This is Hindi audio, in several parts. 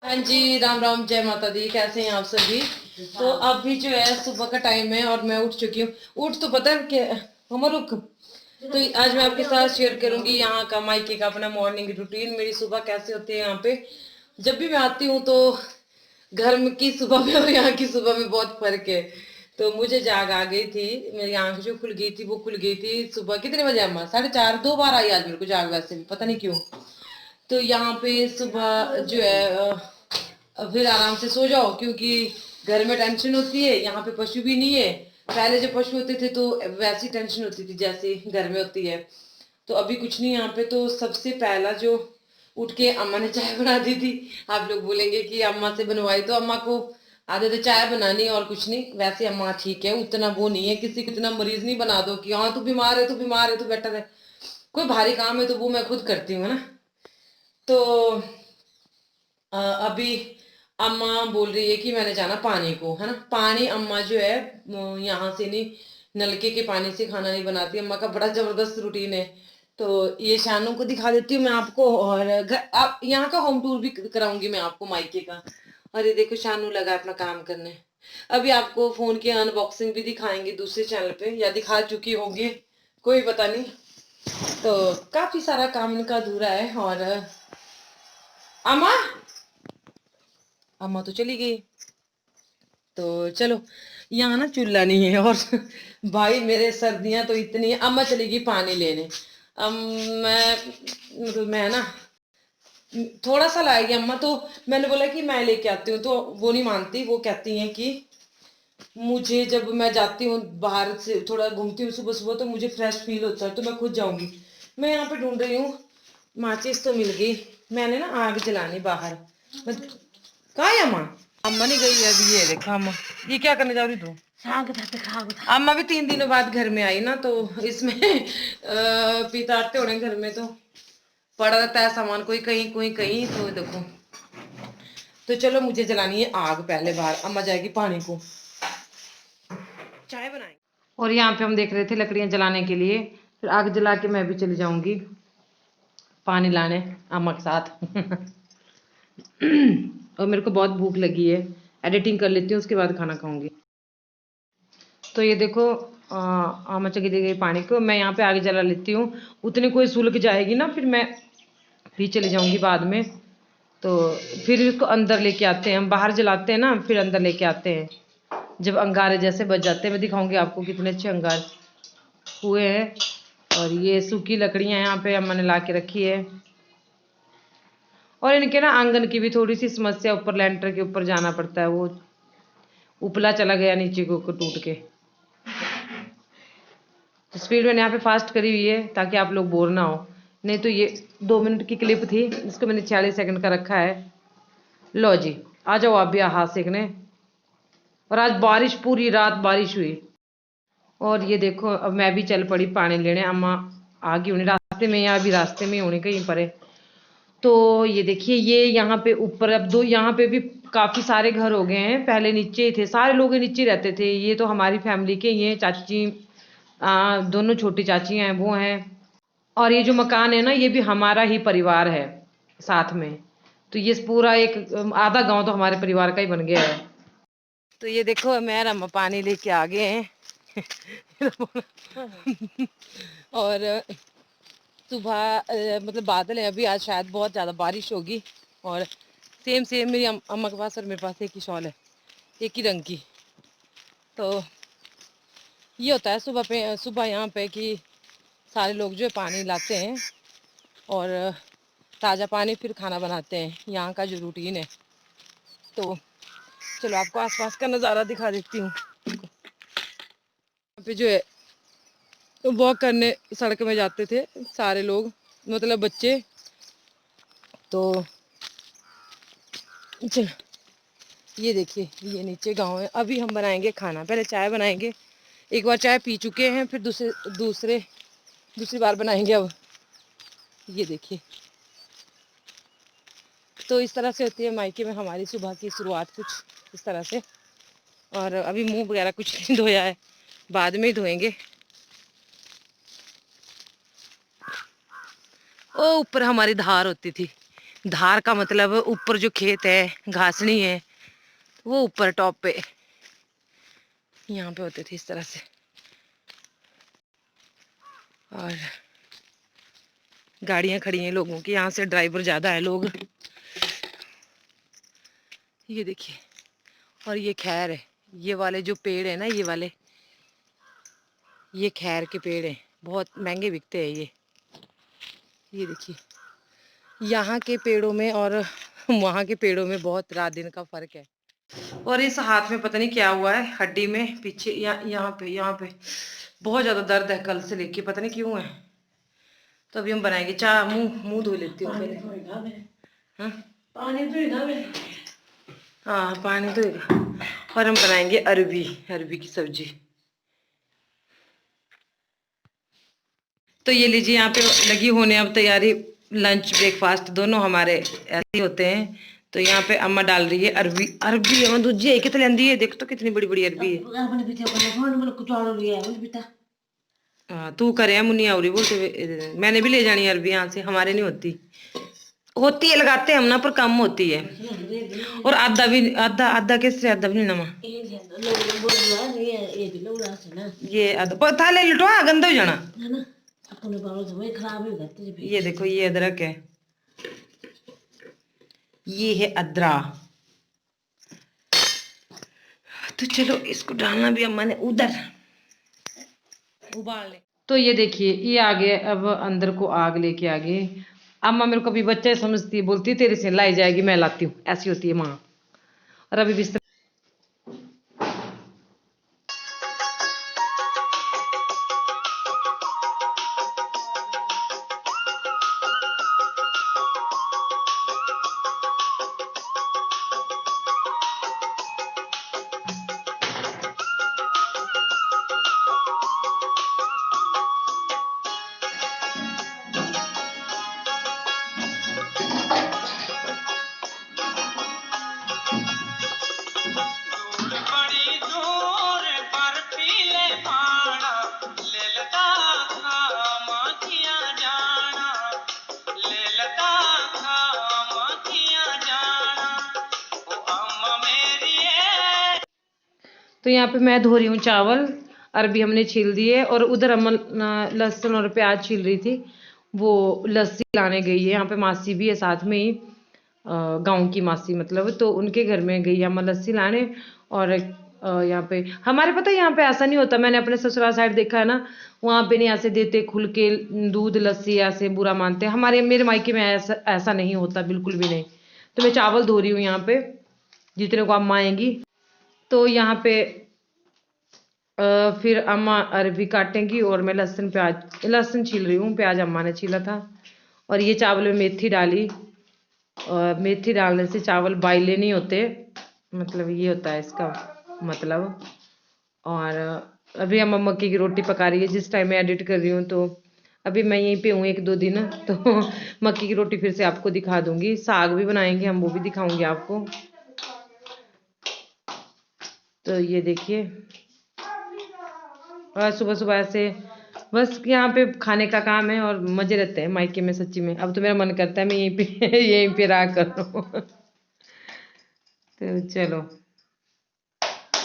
हाँ जी, राम राम, जय माता दी। कैसे हैं आप सभी? तो अभी जो है सुबह का टाइम है और मैं उठ चुकी हूँ। उठ तो पता है कि हमर रुक। तो आज मैं आपके साथ शेयर करूंगी यहाँ का मायके का अपना मॉर्निंग रूटीन, मेरी सुबह कैसे होती है यहाँ पे। जब भी मैं आती हूँ तो घर में की सुबह में और यहाँ की सुबह में बहुत फर्क है। तो मुझे जाग आ गई थी, मेरी आंख जो खुल गई थी वो खुल गई थी सुबह कितने बजे अम्मा? 4:30। 2 बार आई आज मेरे को जाग, वैसे भी पता नहीं क्यों। तो यहाँ पे सुबह जो है फिर आराम से सो जाओ, क्योंकि घर में टेंशन होती है। यहाँ पे पशु भी नहीं है। पहले जब पशु होते थे तो वैसी टेंशन होती थी जैसे घर में होती है। तो अभी कुछ नहीं यहाँ पे। तो सबसे पहला जो उठ के अम्मा ने चाय बना दी थी। आप लोग बोलेंगे कि अम्मा से बनवाई, तो अम्मा को आदत है चाय बनानी और कुछ नहीं। वैसे अम्मा ठीक है, उतना वो नहीं है, किसी को इतना मरीज नहीं बना दो कि हाँ तू बीमार है, तू बीमार है, तू बेटर है। कोई भारी काम है तो वो मैं खुद करती हूँ, है ना। तो अभी अम्मा बोल रही है कि मैंने जाना पानी को, है ना। पानी अम्मा जो है यहाँ से नहीं, नलके के पानी से खाना नहीं बनाती। अम्मा का बड़ा जबरदस्त रूटीन है। तो ये शानू को दिखा देती हूँ मैं आपको, और आप यहाँ का होम टूर भी कराऊंगी मैं आपको मायके का। और ये देखो शानू लगा है अपना काम करने। अभी आपको फोन की अनबॉक्सिंग भी दिखाएंगे दूसरे चैनल पे, या दिखा चुकी होंगी, कोई पता नहीं। तो काफी सारा काम इनका अधूरा है। और अम्मा, अम्मा तो चली गई। तो चलो, यहाँ ना चूल्हा नहीं है और भाई मेरे सर्दियां तो इतनी है। अम्मा चली गई पानी लेने। अब मैं ना थोड़ा सा लाएगी अम्मा। तो मैंने बोला कि मैं लेके आती हूँ, तो वो नहीं मानती। वो कहती हैं कि मुझे जब मैं जाती हूँ बाहर से थोड़ा घूमती हूँ सुबह सुबह तो मुझे फ्रेश फील होता है, तो मैं खुद जाऊंगी। मैं यहाँ पे ढूंढ रही हूँ, माचिस तो मिल गई। मैंने ना आग जलानी बाहर। कहा है अम्मा? अम्मा नहीं गई है अभी। ये देखो अम्मा, ये क्या करने जा रही तू? अम्मा भी 3 दिनों बाद घर में आई ना, तो इसमें पिता आते होने घर में, तो पड़ा रहता है सामान, कोई कहीं कोई कहीं। तो देखो, तो चलो मुझे जलानी है आग पहले बाहर। अम्मा जाएगी पानी को, चाय बनाएंगे। और यहाँ पे हम देख रहे थे लकड़ियां जलाने के लिए, फिर आग जला के मैं भी चली जाऊंगी पानी लाने अम्मा के साथ। और मेरे को बहुत भूख लगी है, एडिटिंग कर लेती हूँ उसके बाद खाना खाऊंगी। तो ये देखो अम्मा चली गई पानी को, मैं यहाँ पे आगे जला लेती हूँ। उतनी कोई सुलग जाएगी ना, फिर मैं भी चली जाऊंगी बाद में। तो फिर इसको अंदर लेके आते हैं, हम बाहर जलाते हैं ना, फिर अंदर लेके आते हैं जब अंगारे जैसे बच जाते हैं। मैं दिखाऊंगी आपको कितने अच्छे अंगार हुए हैं। और ये सूखी लकड़ियाँ यहाँ पे अम्मा ने ला के रखी है। और इनके ना आंगन की भी थोड़ी सी समस्या, ऊपर लेंटर के ऊपर जाना पड़ता है, वो उपला चला गया नीचे को टूट के। तो स्पीड मैंने यहाँ पे फास्ट करी हुई है ताकि आप लोग बोर ना हो, नहीं तो ये 2 मिनट की क्लिप थी, इसको मैंने 40 सेकंड का रखा है। लो जी, आ जाओ आप भी हाथ सेकने। और आज बारिश, पूरी रात बारिश हुई। और ये देखो अब मैं भी चल पड़ी पानी लेने। अम्मा आ गई होनी रास्ते में, या अभी रास्ते में होनी कहीं पर है। तो ये देखिए, ये यहाँ पे ऊपर अब दो, यहाँ पे भी काफ़ी सारे घर हो गए हैं। पहले नीचे ही थे, सारे लोग नीचे रहते थे। ये तो हमारी फैमिली के, ये चाची दोनों छोटी चाची हैं वो हैं। और ये जो मकान है ना, ये भी हमारा ही परिवार है साथ में। तो ये पूरा एक आधा गांव तो हमारे परिवार का ही बन गया है। तो ये देखो मैं अम्मा पानी लेके आ गए हैं। और सुबह मतलब बादल है अभी, आज शायद बहुत ज़्यादा बारिश होगी। और सेम सेम मेरी अम्मा के पास और मेरे पास एक ही शॉल है, एक ही रंग की। तो ये होता है सुबह पे, सुबह यहाँ पे कि सारे लोग जो है पानी लाते हैं और ताज़ा पानी फिर खाना बनाते हैं, यहाँ का जो रूटीन है। तो चलो आपको आसपास का नज़ारा दिखा देती हूँ। यहाँ पे जो है वॉक करने सड़क में जाते थे सारे लोग, मतलब बच्चे। तो चलो ये देखिए, ये नीचे गांव है। अभी हम बनाएंगे खाना, पहले चाय बनाएंगे। एक बार चाय पी चुके हैं, फिर दूसरी बार बनाएंगे अब। ये देखिए, तो इस तरह से होती है मायके में हमारी सुबह की शुरुआत, कुछ इस तरह से। और अभी मुंह वगैरह कुछ नहीं धोया है, बाद में ही धोएंगे। ओ ऊपर हमारी धार होती थी, धार का मतलब ऊपर जो खेत है, घासनी है, वो ऊपर टॉप पे यहाँ पे होते थे इस तरह से। और गाड़ियां खड़ी हैं लोगों की, यहाँ से ड्राइवर ज्यादा है लोग। ये देखिए, और ये खैर है, ये वाले जो पेड़ है ना, ये खैर के पेड़ हैं, बहुत महंगे बिकते हैं ये देखिए, यहाँ के पेड़ों में और वहाँ के पेड़ों में बहुत रात दिन का फर्क है। और इस हाथ में पता नहीं क्या हुआ है, हड्डी में पीछे यहाँ पे बहुत ज्यादा दर्द है, कल से लेके पता नहीं क्यों है। तो अभी हम बनाएंगे चाय। मुंह धो लेती हूँ पहले। हाँ हाँ, पानी धोएगा। और हम बनाएंगे अरबी की सब्जी। तो ये लीजिए, यहाँ पे लगी होने अब तैयारी, लंच ब्रेकफास्ट दोनों हमारे ऐसे ही होते हैं। तो यहाँ पे अम्मा डाल रही है अरबी अम्मा दूजी है कितनी लेंदी है, देख तो कितनी बड़ी बड़ी अरबी है। हाँ तू करे मुन्नी आवरी बोलते हुए, मैंने भी ले जानी अरबी यहाँ से, हमारे नहीं होती है, लगाते हैं हम ना, पर कम होती है। और आधा कैसे, आधा भी नहीं नमा, ये आधा थाले लटवा गंदा हो जाना। ये देखो, ये अदरक है, ये है अदरक। तो चलो इसको डालना भी अम्मा ने उधर उबाल ले। तो ये देखिए, ये आ गए, अब अंदर को आग लेके आ गए। अम्मा मेरे को अभी बच्चे समझती है, बोलती है तेरे से लाई जाएगी, मैं लाती हूँ, ऐसी होती है माँ। और अभी बिस्तर तो यहाँ पे मैं धो रही हूँ चावल, अरबी हमने छील दिए, और उधर अम्मा लहसुन और प्याज छील रही थी, वो लस्सी लाने गई है। यहाँ पे मासी भी है साथ में ही, गांव की मासी मतलब, तो उनके घर में गई है अम्मा लस्सी लाने। और यहाँ पे हमारे, पता है यहाँ पे ऐसा नहीं होता, मैंने अपने ससुराल साइड देखा है ना, वहाँ पे नहीं ऐसे देते खुल के दूध लस्सी, ऐसे बुरा मानते हैं। हमारे मेरे मायके में ऐसा नहीं होता, बिल्कुल भी नहीं। तो मैं चावल धो रही हूँ यहाँ पे, जितने को अम्मा आएंगी। तो यहाँ पे फिर अम्मा अरबी काटेंगी, और मैं लहसुन छील रही हूँ, प्याज अम्मा ने छीला था। और ये चावल में मेथी डाली, और मेथी डालने से चावल बाइले नहीं होते, मतलब ये होता है इसका मतलब। और अभी अम्मा मक्की की रोटी पका रही है, जिस टाइम मैं एडिट कर रही हूँ। तो अभी मैं यहीं पे हूँ 1-2 दिन, तो मक्की की रोटी फिर से आपको दिखा दूंगी। साग भी बनाएंगे हम, वो भी दिखाऊंगी आपको। तो ये देखिए, और सुबह सुबह ऐसे बस यहाँ पे खाने का काम है, और मजे रहते हैं मायके में सच्ची में। अब तो मेरा मन करता है मैं यहीं पे यहीं पे रहा करूँ। तो चलो,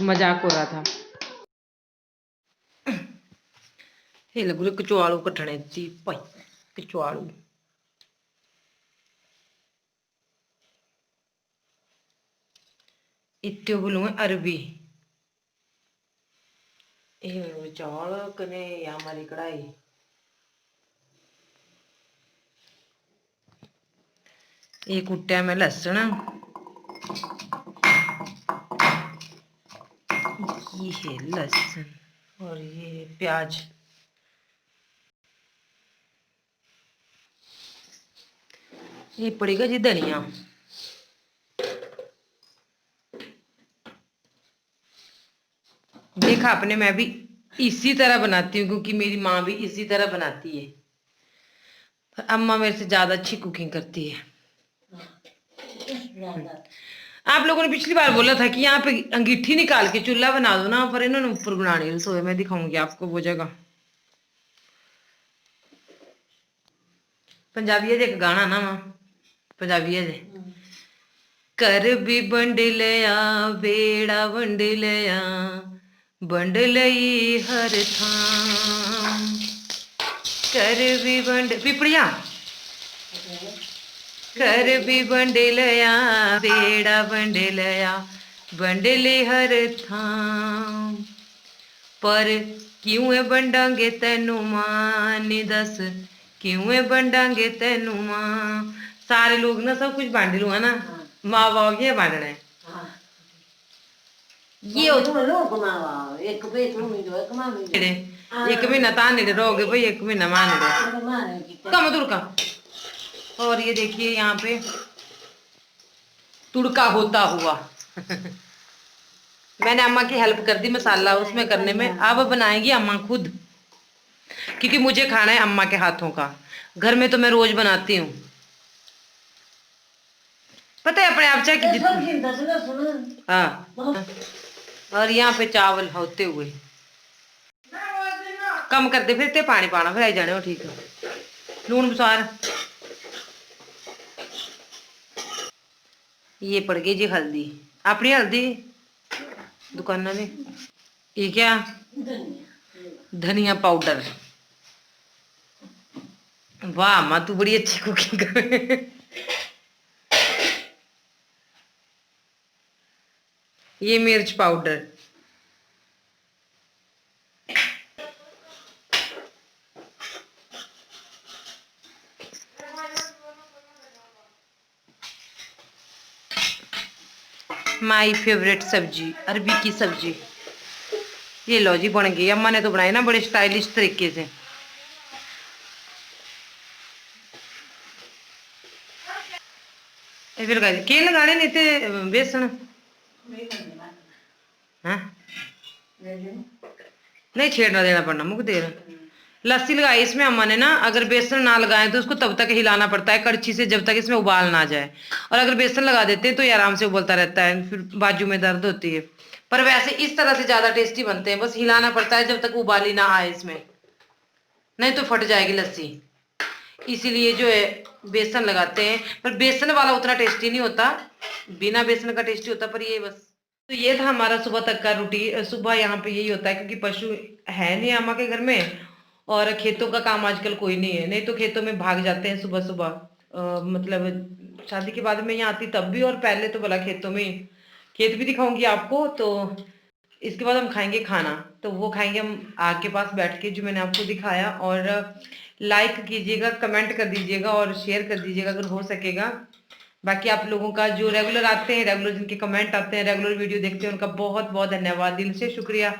मजाक हो रहा था। ये लगू कचौड़ू कटने थी भाई, कचौड़ू। इतने बोलूँगा अरबी, ये चावल कने या हमारी कढ़ाई। ये कुट्टिया में लहसुन, ये है लहसुन, और ये प्याज। ये पड़ेगा जी धनिया। देखा आपने, मैं भी इसी तरह बनाती हूँ, क्योंकि मेरी माँ भी इसी तरह बनाती है। पर अम्मा मेरे से ज्यादा अच्छी कुकिंग करती है। आप लोगों ने पिछली बार बोला था कि यहाँ पे अंगीठी निकाल के चूल्हा बना दो ना, पर इन्होंने ऊपर बनानी रसोई। मैं दिखाऊंगी आपको वो जगह। पंजाबी है एक गाना ना मां, पंजाबी है जे कर भी बंड लिया बेड़ा वंड लिया बंड लई हर थां कर भी बंड पिपड़िया कर भी बंड लिया बेड़ा वंड लिया बंड ले हर थां पर क्यों है बंडांगे तेनू मां नी दस क्यों है बंडांगे तेनू मां सारे लोग ना सब कुछ बांट लूंगा ना माँ बाप ये बांटना है ये एक महीना तान नहीं रहोगे भाई एक महीना मान कम दूर का। और ये देखिए यहाँ पे तुड़का होता हुआ मैंने अम्मा की हेल्प कर दी मसाला उसमें करने में। अब बनाएंगी अम्मा खुद क्योंकि मुझे खाना है अम्मा के हाथों का। घर में तो मैं रोज बनाती हूँ पता है अपने आप चाहे हाँ। और यहाँ पे चावल होते हुए कम करते फिरते पानी पाना फिर आई जाने हो ठीक है लून बसार। ये पड़ गई जी हल्दी अपनी हल्दी दुकाना में। ये क्या धनिया पाउडर। वाह माँ तू बड़ी अच्छी कुकिंग कर। ये मिर्च पाउडर माई फेवरेट सब्जी अरबी की सब्जी। ये लो जी बन गई। अम्मा ने तो बनाई ना बड़े स्टाइलिश तरीके से। फिर के लगाने नहीं थे बेसन हाँ नहीं छेड़ना देना पड़ना मुझे देर। लस्सी लगाई इसमें अम्मा ने ना। अगर बेसन ना लगाए तो उसको तब तक हिलाना पड़ता है कड़छी से जब तक इसमें उबाल ना जाए। और अगर बेसन लगा देते हैं तो ये आराम से उबलता रहता है फिर बाजू में दर्द होती है। पर वैसे इस तरह से ज्यादा टेस्टी बनते हैं बस हिलाना पड़ता है जब तक उबाली ना आए इसमें नहीं तो फट जाएगी लस्सी। इसीलिए जो है बेसन लगाते हैं पर बेसन वाला उतना टेस्टी नहीं होता बिना बेसन का टेस्टी होता। पर ये बस तो ये था हमारा सुबह तक का रूटीन। सुबह यहाँ पे यही होता है क्योंकि पशु है नहीं अम्मा के घर में और खेतों का काम आजकल कोई नहीं है। नहीं तो खेतों में भाग जाते हैं सुबह सुबह। मतलब शादी के बाद में यहाँ आती तब भी और पहले तो बोला खेतों में खेत भी दिखाऊंगी आपको। तो इसके बाद हम खाएंगे खाना तो वो खाएंगे हम आग के पास बैठ के जो मैंने आपको दिखाया। और लाइक कीजिएगा कमेंट कर दीजिएगा और शेयर कर दीजिएगा अगर हो सकेगा। बाकी आप लोगों का जो रेगुलर आते हैं रेगुलर जिनके कमेंट आते हैं रेगुलर वीडियो देखते हैं उनका बहुत बहुत धन्यवाद दिल से शुक्रिया।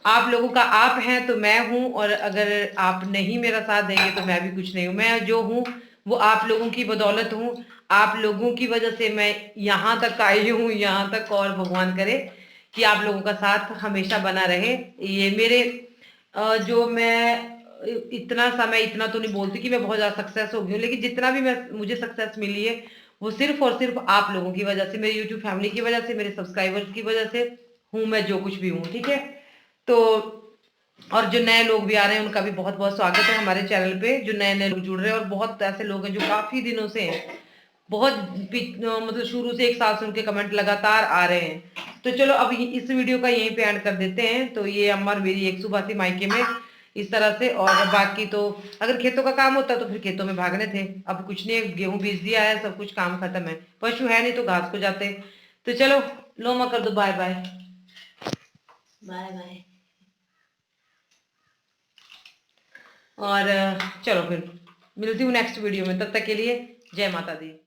आप लोगों का आप हैं तो मैं हूं और अगर आप नहीं मेरा साथ देंगे तो मैं भी कुछ नहीं हूं। मैं जो हूं वो आप लोगों की बदौलत हूं। आप लोगों की वजह से मैं यहाँ तक आई हूँ यहाँ तक। और भगवान करे कि आप लोगों का साथ हमेशा बना रहे। ये मेरे जो मैं इतना समय इतना तो नहीं बोलती कि मैं बहुत ज्यादा सक्सेस हो गई हूँ लेकिन जितना भी मैं मुझे सक्सेस मिली है वो सिर्फ और सिर्फ आप लोगों की वजह से मेरी यूट्यूब फैमिली की वजह से मेरे सब्सक्राइबर्स की वजह से हूँ मैं जो कुछ भी हूँ ठीक है। तो और जो नए लोग भी आ रहे हैं उनका भी बहुत बहुत स्वागत है हमारे चैनल पे। जो नए नए लोग जुड़ रहे हैं और बहुत ऐसे लोग हैं जो काफी दिनों से हैं बहुत मतलब शुरू से 1 साल से उनके कमेंट लगातार आ रहे हैं। तो चलो अब इस वीडियो का यहीं पे एंड कर देते हैं। तो ये अमर मेरी एक सुबह थी मायके में इस तरह से। और बाकी तो अगर खेतों का काम होता तो फिर खेतों में भागने थे। अब कुछ नहीं गेहूं बीज दिया है सब कुछ काम खत्म है। पशु है नहीं तो घास को जाते। तो चलो लोमा कर दो बाय बाय बाय बाय। और चलो फिर मिलती हूँ नेक्स्ट वीडियो में तब तक के लिए जय माता दी।